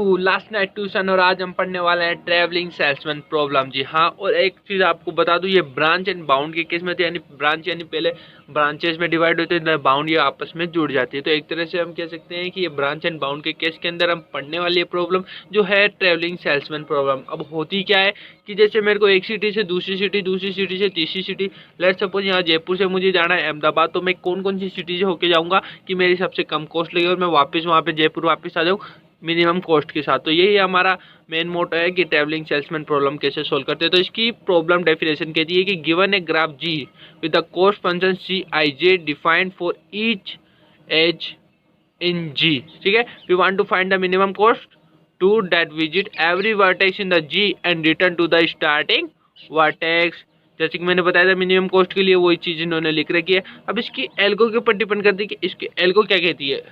Last night tuition और आज हम पढ़ने वाले हैं ट्रैवलिंग सेल्समैन प्रॉब्लम। जी हाँ, और एक चीज़ आपको बता दूं, ये ब्रांच एंड बाउंड के केस में तो यानी ब्रांच यानी पहले ब्रांचेस में डिवाइड होते हैं, बाउंड ये आपस में जुड़ जाती है। तो एक तरह से हम कह सकते हैं कि ये ब्रांच एंड बाउंड के केस के अंदर हम पढ़ने वाली प्रॉब्लम जो है ट्रैवलिंग सेल्समैन प्रॉब्लम। अब होती क्या है कि जैसे मेरे को एक सिटी से दूसरी सिटी से तीसरी सिटी, लेट्स सपोज यहाँ जयपुर से मुझे जाना है अहमदाबाद, तो मैं कौन कौन सी सिटी से होके जाऊँगा कि मेरी सबसे कम कॉस्ट लगे और मैं वापस वहाँ पे जयपुर वापस आ जाऊँ मिनिमम कॉस्ट के साथ। तो यही हमारा मेन मोटो है कि ट्रैवलिंग सेल्समैन प्रॉब्लम कैसे सोल्व करते हैं। तो इसकी प्रॉब्लम डेफिनेशन कहती है कि given a graph G with the cost function C I J defined for each edge in G. ठीक है, we want to find the minimum cost to that visit every vertex in the G and return to the starting vertex. जैसे कि मैंने बताया था minimum cost के लिए वही चीज इन्होंने लिख रखी है। अब इसकी एल्गो के ऊपर डिपेंड करती है कि इसकी एल्गो क्या कहती है।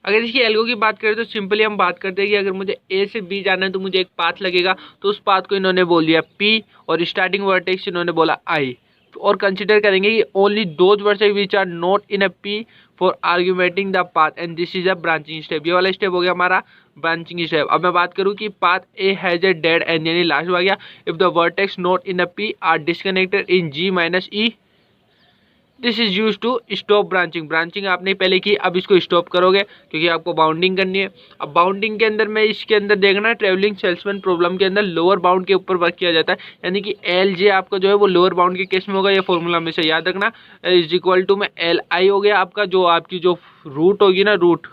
अगर इसकी एल्गो की बात करें तो सिंपली हम बात करते हैं कि अगर मुझे ए से बी जाना है तो मुझे एक पाथ लगेगा, तो उस पाथ को इन्होंने बोल दिया पी और स्टार्टिंग वर्टेक्स इन्होंने बोला आई। और कंसिडर करेंगे कि only those vertex which are not in a P for augmenting the path and this is a branching step. ये वाला स्टेप हो गया हमारा ब्रांचिंग स्टेप। अब मैं बात करूं कि path A has a dead end यानी लास्ट आ गया if the vertex not in a P are disconnected in G minus E, this is use to stop branching. Branching आपने पहले की, अब इसको स्टॉप करोगे क्योंकि आपको बाउंडिंग करनी है। अब बाउंडिंग के अंदर में इसके अंदर देखना ट्रैवलिंग सेल्समैन प्रॉब्लम के अंदर लोअर बाउंड के ऊपर वर्क किया जाता है, यानी कि एल जे आपका जो है वो लोअर बाउंड के केस में होगा। ये फॉर्मूला में से याद रखना, इज इक्वल टू में एल आई हो गया आपका, जो आपकी जो रूट होगी ना, रूट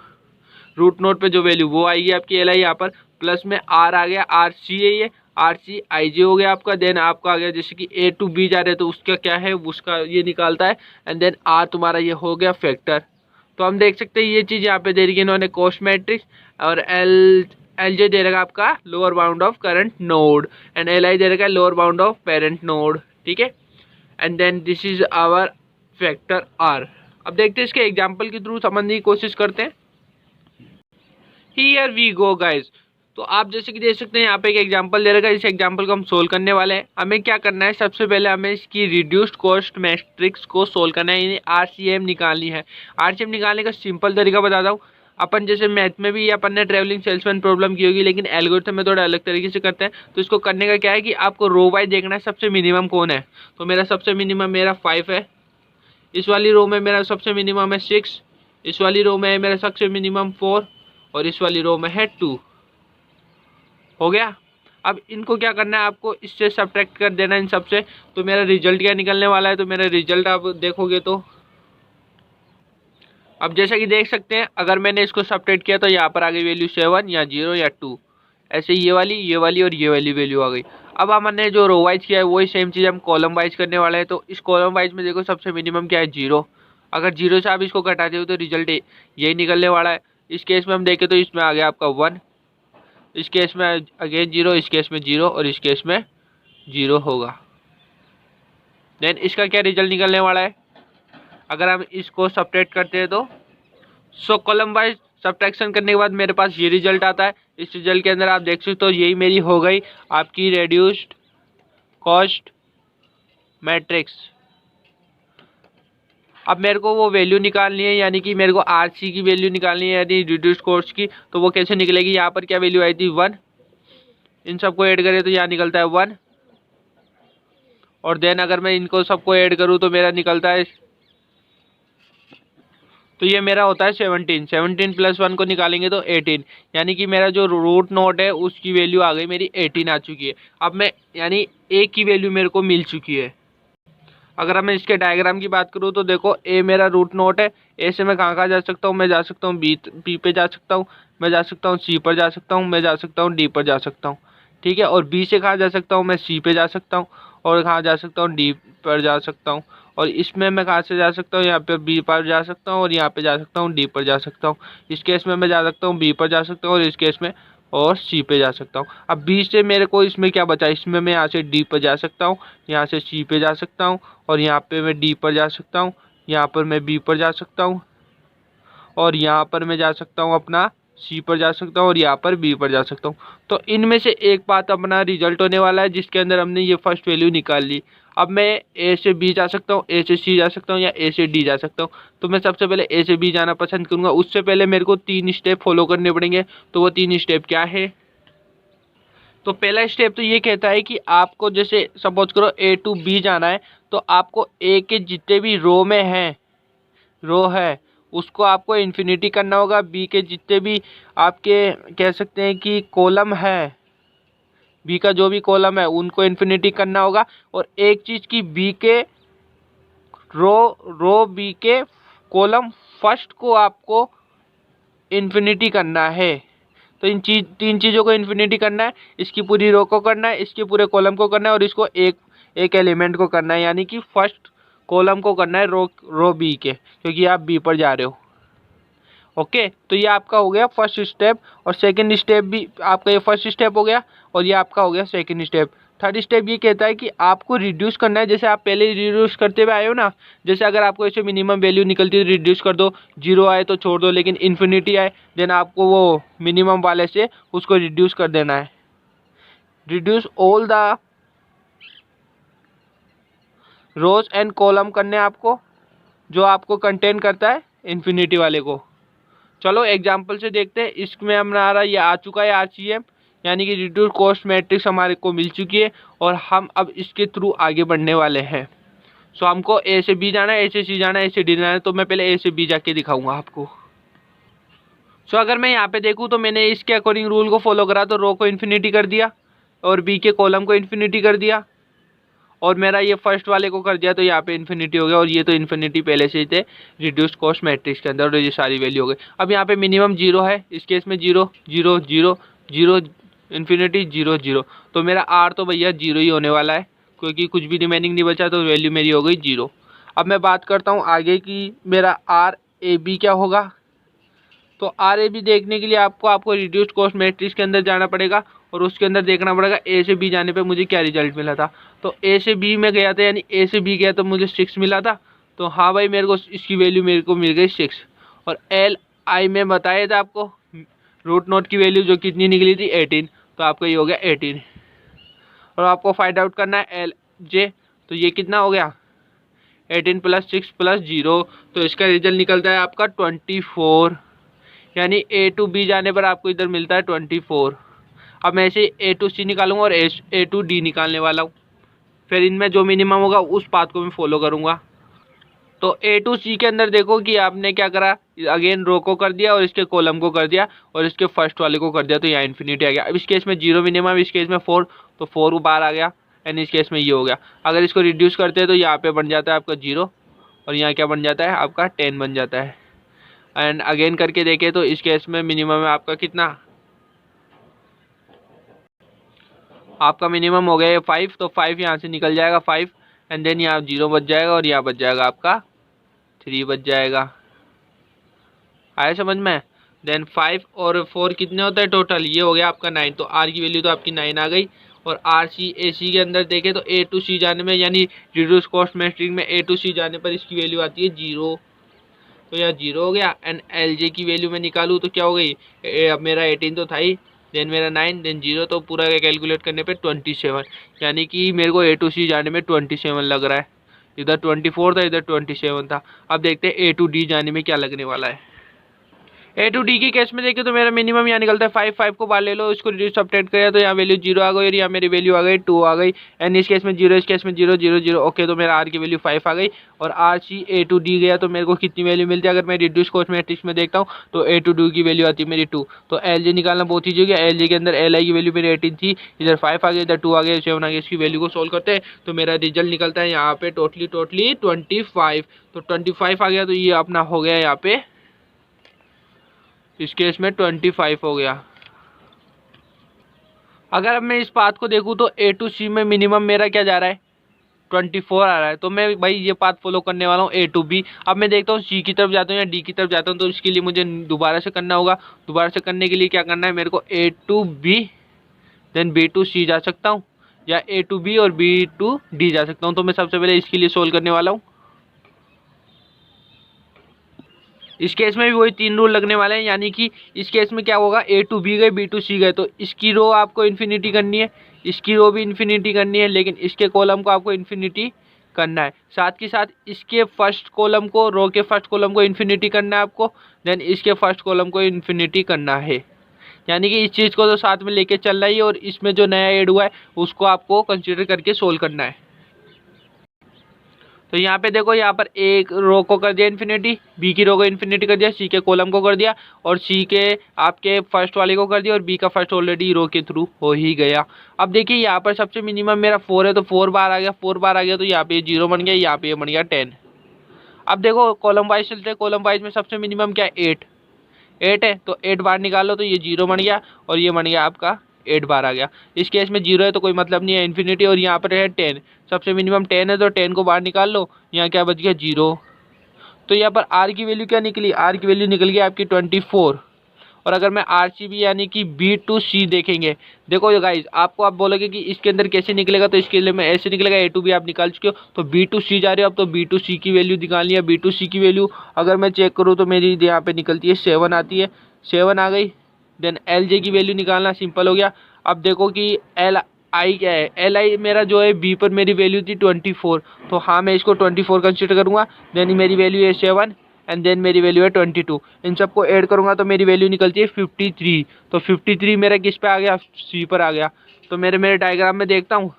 नोट पे जो वैल्यू वो आएगी आपकी एल आई यहाँ पर, प्लस में आर आ गया, आर सी है ये, आर सी आई जे हो गया आपका। देन आपका आ गया जैसे कि ए टू बी जा रहे हैं तो उसका क्या है, उसका ये निकालता है, एंड देन आर तुम्हारा ये हो गया फैक्टर। तो हम देख सकते हैं ये चीज़ यहाँ पे दे रही है इन्होंने कॉस्ट मैट्रिक्स, और एल जे दे रखा आपका lower bound of current node and L I दे रखा है lower bound of parent node. ठीक है, and then this is our factor R. अब देखते हैं इसके एग्जाम्पल के थ्रू समझने की कोशिश करते हैं। Here we go guys. तो आप जैसे कि देख सकते हैं यहाँ पे एक एग्जांपल दे रखा है, इस एग्जांपल को हम सोल्व करने वाले हैं। हमें क्या करना है, सबसे पहले हमें इसकी रिड्यूस्ड कॉस्ट मैट्रिक्स को सोल्व करना है, यानी आरसीएम निकालनी है। आरसीएम निकालने का सिंपल तरीका बताता हूँ। अपन जैसे मैथ में भी अपन ने ट्रैवलिंग सेल्समैन प्रॉब्लम की होगी, लेकिन एल्गोरिथम में थोड़ा अलग तरीके से करते हैं। तो इसको करने का क्या है कि आपको रो वाइज देखना है सबसे मिनिमम कौन है। तो मेरा सबसे मिनिमम मेरा 5 है, इस वाली रो में मेरा सबसे मिनिमम है 6, इस वाली रो में मेरा सबसे मिनिमम 4 और इस वाली रो में है 2। हो गया। अब इनको क्या करना है, आपको इससे सब्ट्रैक्ट कर देना इन सबसे। तो मेरा रिजल्ट क्या निकलने वाला है, तो मेरा रिजल्ट आप देखोगे तो अब जैसा कि देख सकते हैं, अगर मैंने इसको सब्ट्रैक्ट किया तो यहाँ पर आ गई वैल्यू 7 या 0 या 2, ऐसे ये वाली और ये वाली वैल्यू आ गई। अब हमने जो रो वाइज किया है वही सेम चीज़ हम कॉलम वाइज करने वाले हैं। तो इस कॉलम वाइज में देखो सबसे मिनिमम क्या है 0। अगर 0 से आप इसको घटाते हो तो रिजल्ट यही निकलने वाला है। इस केस में हम देखें तो इसमें आ गया आपका 1, इस केस में अगेन 0, इस केस में 0 और इस केस में 0 होगा। देन इसका क्या रिजल्ट निकलने वाला है, अगर हम इसको सब्ट्रैक्ट करते हैं तो सो कॉलम वाइज सब्ट्रैक्शन करने के बाद मेरे पास ये रिजल्ट आता है। इस रिजल्ट के अंदर आप देख सकते हो यही मेरी हो गई आपकी रिड्यूस्ड कॉस्ट मैट्रिक्स। अब मेरे को वो वैल्यू निकालनी है, यानी कि मेरे को आरसी की वैल्यू निकालनी है, यानी रिड्यूस्ड कॉस्ट की। तो वो कैसे निकलेगी, यहाँ पर क्या वैल्यू आई थी 1, इन सबको ऐड करें तो यहाँ निकलता है 1, और देन अगर मैं इनको सबको ऐड करूँ तो मेरा निकलता है, तो ये मेरा होता है 17 प्लस 1 को निकालेंगे तो 18, यानी कि मेरा जो रूट नोट है उसकी वैल्यू आ गई मेरी 18 आ चुकी है। अब मैं यानी ए की वैल्यू मेरे को मिल चुकी है। अगर मैं इसके डायग्राम की बात करूँ तो देखो ए मेरा रूट नोट है, ए से मैं कहाँ जा सकता हूँ, मैं जा सकता हूँ बी पे जा सकता हूँ, मैं जा सकता हूँ सी पर जा सकता हूँ, मैं जा सकता हूँ डी पर जा सकता हूँ। ठीक है, और बी से कहाँ जा सकता हूँ, मैं सी पे जा सकता हूँ, और कहाँ जा सकता हूँ डी पर जा सकता हूँ, और इसमें मैं कहाँ से जा सकता हूँ, यहाँ पे बी पर जा सकता हूँ, और यहाँ पे जा सकता हूँ डी पर जा सकता हूँ। इस केस में मैं जा सकता हूँ बी पर जा सकता हूँ, और इस केस में और सी पे जा सकता हूँ। अब बी से मेरे को इसमें क्या बचा, इसमें मैं यहाँ से डी पर जा सकता हूँ, यहाँ से सी पे जा सकता हूँ, और यहाँ पे मैं डी पर जा सकता हूँ, यहाँ पर मैं बी पर जा सकता हूँ, और यहाँ पर मैं जा सकता हूँ अपना सी पर जा सकता हूँ और यहाँ पर बी पर जा सकता हूँ। तो इनमें से एक पाथ अपना रिजल्ट होने वाला है जिसके अंदर हमने ये फर्स्ट वैल्यू निकाल ली। अब मैं ए से बी जा सकता हूँ, ए से सी जा सकता हूँ या ए से डी जा सकता हूँ। तो मैं सबसे पहले ए से बी जाना पसंद करूँगा। उससे पहले मेरे को 3 स्टेप फॉलो करने पड़ेंगे। तो वो 3 स्टेप क्या है? तो पहला स्टेप तो ये कहता है कि आपको जैसे सपोज करो ए टू बी जाना है, तो आपको ए के जितने भी रो है उसको आपको इन्फिनिटी करना होगा। बी के जितने भी आपके कह सकते हैं कि कॉलम है, बी का जो भी कॉलम है उनको इन्फिनिटी करना होगा। और एक चीज़ की बी के रो बी के कॉलम फर्स्ट को आपको इन्फिनिटी करना है। तो इन 3 चीज़ों को इन्फिनिटी करना है। इसकी पूरी रो को करना है, इसके पूरे कॉलम को करना है और इसको एक एलिमेंट को करना है, यानी कि फर्स्ट कॉलम को करना है रो बी के, क्योंकि आप बी पर जा रहे हो। ओके, तो ये आपका हो गया फर्स्ट स्टेप। और सेकंड स्टेप भी आपका, ये फर्स्ट स्टेप हो गया और ये आपका हो गया सेकंड स्टेप। थर्ड स्टेप ये कहता है कि आपको रिड्यूस करना है। जैसे आप पहले रिड्यूस करते हुए आए हो ना, जैसे अगर आपको ऐसे मिनिमम वैल्यू निकलती है तो रिड्यूस कर दो, 0 आए तो छोड़ दो, लेकिन इन्फिनिटी आए देन आपको वो मिनिमम वाले से उसको रिड्यूस कर देना है। Reduce all the rows and column करने आपको, जो आपको कंटेन करता है इन्फिनिटी वाले को। चलो एग्जाम्पल से देखते हैं। इसमें हमारा ये आ चुका है RCM, यानी कि रिड्यूस कॉस्ट मैट्रिक्स हमारे को मिल चुकी है और हम अब इसके थ्रू आगे बढ़ने वाले हैं। सो हमको ए से बी जाना है, ए से सी जाना है, ए से डी जाना है। तो मैं पहले ए से बी जाके दिखाऊंगा आपको। सो अगर मैं यहाँ पे देखूँ तो मैंने इसके अकॉर्डिंग रूल को फॉलो करा, तो रो को इन्फिनिटी कर दिया और बी के कॉलम को इन्फिनिटी कर दिया और मेरा ये फर्स्ट वाले को कर दिया, तो यहाँ पे इन्फिनिटी हो गया। और ये तो इन्फिनिटी पहले से ही थे रिड्यूस्ड कॉस्ट मैट्रिक्स के अंदर, और ये सारी वैल्यू हो गई। अब यहाँ पे मिनिमम 0 है, इस केस में 0 0 0 0 इन्फिनिटी 0 0। तो मेरा आर तो भैया 0 ही होने वाला है, क्योंकि कुछ भी रिमेनिंग नहीं बचा, तो वैल्यू मेरी हो गई 0। अब मैं बात करता हूँ आगे की, मेरा आर ए बी क्या होगा। तो आर ए बी देखने के लिए आपको रिड्यूस्ड कॉस्ट मैट्रिक्स के अंदर जाना पड़ेगा और उसके अंदर देखना पड़ेगा ए से बी जाने पे मुझे क्या रिजल्ट मिला था। तो ए से बी में गया था, यानी ए से बी गया तो मुझे 6 मिला था। तो हाँ भाई, मेरे को इसकी वैल्यू मेरे को मिल गई 6। और एल आई में बताया था आपको रूट नोट की वैल्यू जो कितनी निकली थी 18, तो आपका ये हो गया 18। और आपको फाइंड आउट करना है एल जे, तो ये कितना हो गया 18 + 6 + 0, तो इसका रिजल्ट निकलता है आपका 24, यानी ए टू बी जाने पर आपको इधर मिलता है 24। अब मैं ऐसे ए टू सी निकालूंगा और ए टू डी निकालने वाला हूँ। फिर इनमें जो मिनिमम होगा उस पाथ को मैं फॉलो करूँगा। तो ए टू सी के अंदर देखो कि आपने क्या करा, अगेन रो को कर दिया और इसके कॉलम को कर दिया और इसके फर्स्ट वाले को कर दिया, तो यहाँ इन्फिनिटी आ गया। अब इस केस में 0 मिनिमम, इस केस में 4, तो 4 बाहर आ गया, एंड इस केस में ये हो गया। अगर इसको रिड्यूस करते हैं तो यहाँ पे बन जाता है आपका 0 और यहाँ क्या बन जाता है आपका 10 बन जाता है। एंड अगेन करके देखें तो इस केस में मिनिमम है आपका कितना, आपका मिनिमम हो गया 5, तो 5 यहाँ से निकल जाएगा 5, एंड देन यहाँ 0 बच जाएगा और यहाँ बच जाएगा आपका 3 बच जाएगा। आया समझ में? देन 5 और 4 कितने होता है टोटल, ये हो गया आपका 9। तो आर की वैल्यू तो आपकी 9 आ गई। और आर सी ए सी के अंदर देखें तो ए टू सी जाने में, यानी रिड्यूस कॉस्ट मैट्रिक्स में ए टू सी जाने पर इसकी वैल्यू आती है 0, तो यहाँ 0 हो गया। एंड एल जे की वैल्यू मैं निकालूँ तो क्या हो गई, अब मेरा 18 तो था ही, देन मेरा 9, देन 0, तो पूरा कैलकुलेट करने पे 27, यानी कि मेरे को ए टू सी जाने में 27 लग रहा है। इधर 24 था, इधर 27 था। अब देखते हैं ए टू डी जाने में क्या लगने वाला है। ए टू डी के केस में देखें तो मेरा मिनिमम यहाँ निकलता है 5, 5 को बाहर ले लो, इसको रिड्यूस सब्ट्रैक्ट किया तो यहाँ वैल्यू 0 आ गई और यहाँ मेरी वैल्यू आ गई 2 आ गई। एंड इस केस में 0, इस केस में 0 0 0। ओके, तो मेरा आर की वैल्यू 5 आ गई। और R C A to D गया तो मेरे को कितनी वैल्यू मिलती है, अगर मैं रिड्यूस कॉस्ट मैट्रिक्स में देखता हूँ तो ए टू डी की वैल्यू आती है मेरी 2। तो एल जे निकालना बहुत ईजी हो गया। एल जे के अंदर एल आई की वैल्यू मेरी 18 थी, इधर 5 आ गया, इधर 2 आ गया, 7 आ गया। इसकी वैल्यू को सोल्व करते हैं तो मेरा रिजल्ट निकलता है यहाँ पे टोटली 25। तो 25 आ गया, तो ये अपना हो गया यहाँ पे इस केस में 25 हो गया। अगर अब मैं इस पाथ को देखूँ तो ए टू सी में मिनिमम मेरा क्या जा रहा है 24 आ रहा है, तो मैं भाई ये पाथ फॉलो करने वाला हूँ ए टू बी। अब मैं देखता हूँ सी की तरफ जाता हूँ या डी की तरफ जाता हूँ, तो इसके लिए मुझे दोबारा से करना होगा। दोबारा से करने के लिए क्या करना है मेरे को, A to B then B to C जा सकता हूँ, या ए टू बी और बी टू डी जा सकता हूँ। तो मैं सबसे पहले इसके लिए सोल्व करने वाला हूँ। इस केस में भी वही 3 रूल लगने वाले हैं, यानी कि इस केस में क्या होगा, A टू B गए, B टू C गए, तो इसकी रो आपको इन्फिनिटी करनी है, इसकी रो भी इन्फिनिटी करनी है, लेकिन इसके कॉलम को आपको इन्फिनिटी करना है। साथ के साथ इसके फर्स्ट कॉलम को, रो के फर्स्ट कॉलम को इन्फिनिटी करना है आपको, देन इसके फर्स्ट कॉलम को इन्फिनिटी करना है। यानी कि इस चीज़ को तो साथ में लेके चलना ही है, और इसमें जो नया ऐड हुआ है उसको आपको कंसिडर करके सोल्व करना है। तो यहाँ पे देखो, यहाँ पर एक रो को कर दिया इन्फिनिटी, बी की रो को इन्फिनिटी कर दिया, सी के कॉलम को कर दिया, और सी के आपके फर्स्ट वाले को कर दिया, और बी का फर्स्ट ऑलरेडी रो के थ्रू हो ही गया। अब देखिए यहाँ पर सबसे मिनिमम मेरा 4 है, तो 4 बार आ गया, 4 बार आ गया, तो यहाँ पे 0 बन गया, यहाँ पे ये बन गया 10। अब देखो कॉलम वाइज चलते हैं, कॉलम वाइज में सबसे मिनिमम क्या है, 8 है, तो 8 बार निकालो तो ये 0 बन गया, और ये बन गया आपका 8 बार आ गया। इस केस में 0 है तो कोई मतलब नहीं है, इन्फिनिटी, और यहाँ पर है 10, सबसे मिनिमम 10 है, तो 10 को बाहर निकाल लो, यहाँ क्या बच गया 0। तो यहाँ पर आर की वैल्यू क्या निकली, आर की वैल्यू निकल गई आपकी 24। और अगर मैं RCB यानी कि B टू C देखेंगे, देखो गाइज आपको आप बोलोगे कि इसके अंदर कैसे निकलेगा, तो इसके लिए मैं ऐसे निकलेगा, A टू B आप निकाल चुके हो, तो B टू C जा रहे हो, अब तो B टू C की वैल्यू निकालनी है। B टू C की वैल्यू अगर मैं चेक करूँ तो मेरी यहाँ पे निकलती है 7 आती है, 7 आ गई। देन LJ की वैल्यू निकालना सिंपल हो गया। अब देखो कि LI क्या है, LI मेरा जो है B पर मेरी वैल्यू थी 24, तो हाँ मैं इसको 24 कंसिडर करूँगा। देन मेरी वैल्यू है 7 एंड देन मेरी वैल्यू है 22, इन सबको ऐड करूँगा तो मेरी वैल्यू निकलती है 53। तो 53 मेरा किस पे आ गया, C पर आ गया। तो मेरे डायग्राम में देखता हूँ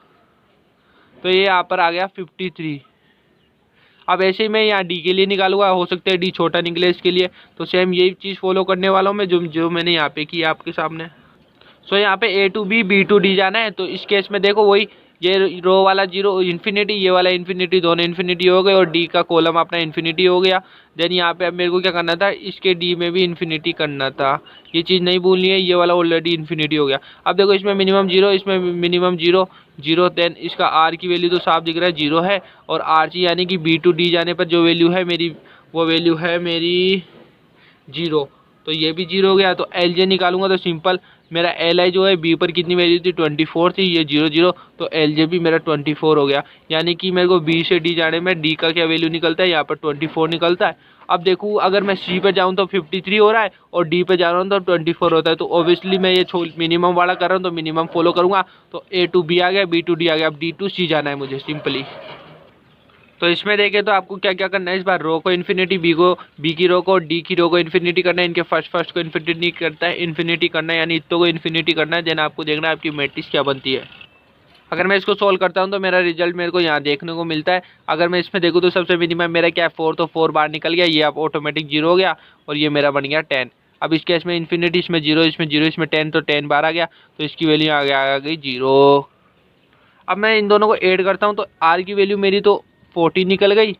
तो ये यहाँ पर आ गया 53। अब ऐसे ही मैं यहाँ D के लिए निकालूंगा, हो सकता है D छोटा निकले इसके लिए, तो सेम यही चीज़ फॉलो करने वाला हूँ मैं, जो मैंने यहाँ पे की आपके सामने। सो यहाँ पे A to B, B to D जाना है, तो इस केस में देखो वही, ये रो वाला 0 इन्फिनिटी, ये वाला इन्फिनिटी, दोनों इन्फिनिटी हो गए, और D का कॉलम अपना इन्फिनिटी हो गया। देन यहाँ पे अब मेरे को क्या करना था, इसके D में भी इन्फिनिटी करना था, ये चीज़ नहीं भूलनी है, ये वाला ऑलरेडी इन्फिनिटी हो गया। अब देखो इसमें मिनिमम 0, इसमें मिनिमम 0 0, देन इसका R की वैल्यू तो साफ दिख रहा है 0 है, और RC यानी कि B टू D जाने पर जो वैल्यू है मेरी, वो वैल्यू है मेरी 0, तो ये भी 0 हो गया। तो LJ निकालूंगा तो सिंपल, मेरा LI जो है B पर कितनी वैल्यू थी 24 थी, ये 0 0, तो LJ भी मेरा 24 हो गया। यानी कि मेरे को B से D जाने में D का क्या वैल्यू निकलता है, यहाँ पर 24 निकलता है। अब देखूँ अगर मैं C पे जाऊँ तो 53 हो रहा है, और D पे जा रहा हूँ तो 24 होता है, तो ऑब्वियसली मैं ये मिनिमम वाला कर रहा हूँ तो मिनिमम फॉलो करूँगा। तो A टू B आ गया, B टू D आ गया, अब D टू C जाना है मुझे सिंपली। तो इसमें देखें तो आपको क्या क्या करना है, इस बार रो को इन्फिनिटी, बी की रो को, डी की रो को इन्फिनिटी करना है, इनके फर्स्ट को इन्फिनिटी करना है, यानी इतों को इन्फिनिटी करना है। देन आपको देखना है आपकी मैट्रिक्स क्या बनती है। अगर मैं इसको सोल्व करता हूं तो मेरा रिजल्ट मेरे को यहाँ देखने को मिलता है। अगर मैं इसमें देखूँ तो सबसे मिनिमम मेरा क्या है 4, तो 4 बार निकल गया, ये आप ऑटोमेटिक 0 हो गया, और ये मेरा बन गया 10। अब इस केस में इन्फिनिटी, इसमें 0, इसमें 0, इसमें 10, तो 10 बार आ गया, तो इसकी वैल्यू आ गई 0। अब मैं इन दोनों को ऐड करता हूँ तो R की वैल्यू मेरी तो 40 निकल गई,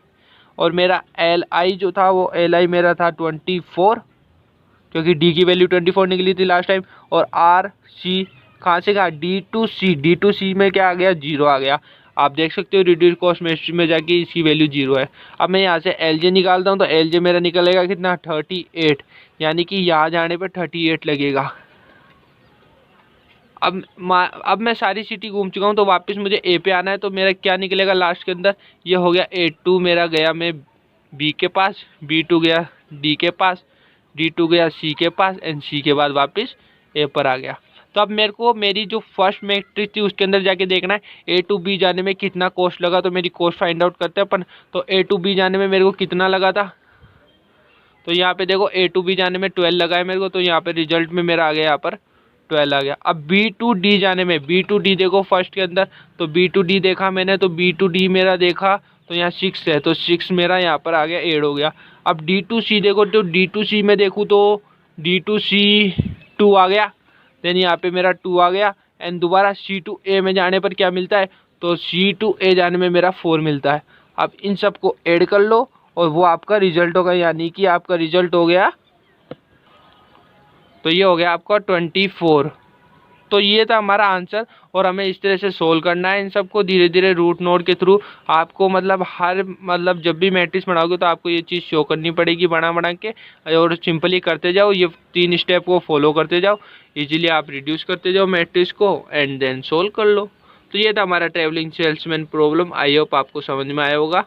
और मेरा LI जो था वो LI मेरा था 24, क्योंकि D की वैल्यू 24 निकली थी लास्ट टाइम। और RC कहाँ से कहा, D टू C में क्या आ गया 0 आ गया। आप देख सकते हो रिड्यूस कॉस्ट मेथड में जाके इसकी वैल्यू 0 है। अब मैं यहाँ से LJ निकालता हूँ तो LJ मेरा निकलेगा कितना 38, यानी कि यहाँ जाने पर 38 लगेगा। अब मैं सारी सिटी घूम चुका हूँ, तो वापस मुझे A पे आना है, तो मेरा क्या निकलेगा लास्ट के अंदर, ये हो गया A2 मेरा गया मैं B के पास, B2 गया D के पास, D2 गया C के पास, एंड C के बाद वापस A पर आ गया। तो अब मेरे को मेरी जो फर्स्ट मैट्रिक्स थी उसके अंदर जाके देखना है A टू B जाने में कितना कॉस्ट लगा, तो मेरी कॉस्ट फाइंड आउट करते हैं अपन। तो A टू B जाने में मेरे को कितना लगा था, तो यहाँ पे देखो A टू B जाने में 12 लगा है मेरे को, तो यहाँ पे रिजल्ट में मेरा आ गया यहाँ पर 12 आ गया। अब B टू D जाने में, B टू D देखो फर्स्ट के अंदर, तो B टू D देखा मैंने, तो B टू D मेरा देखा तो यहाँ 6 है, तो 6 मेरा यहाँ पर आ गया, ऐड हो गया। अब D टू C देखो, तो D टू C में देखूँ तो D टू C 2 आ गया, देन यहाँ पे मेरा 2 आ गया, एंड दोबारा C टू A में जाने पर क्या मिलता है, तो C टू A जाने में मेरा 4 मिलता है। अब इन सबको ऐड कर लो और वो आपका रिजल्ट होगा, यानी कि आपका रिजल्ट हो गया, तो ये हो गया आपका 24। तो ये था हमारा आंसर, और हमें इस तरह से सोल्व करना है इन सबको धीरे धीरे रूट नोड के थ्रू। आपको मतलब जब भी मैट्रिक्स बनाओगे तो आपको ये चीज़ शो करनी पड़ेगी बना के, और सिंपली करते जाओ, ये 3 स्टेप को फॉलो करते जाओ, इजीली आप रिड्यूस करते जाओ मैट्रिक्स को, एंड देन सोल्व कर लो। तो ये था हमारा travelling salesman problem. I hope आपको समझ में आया होगा।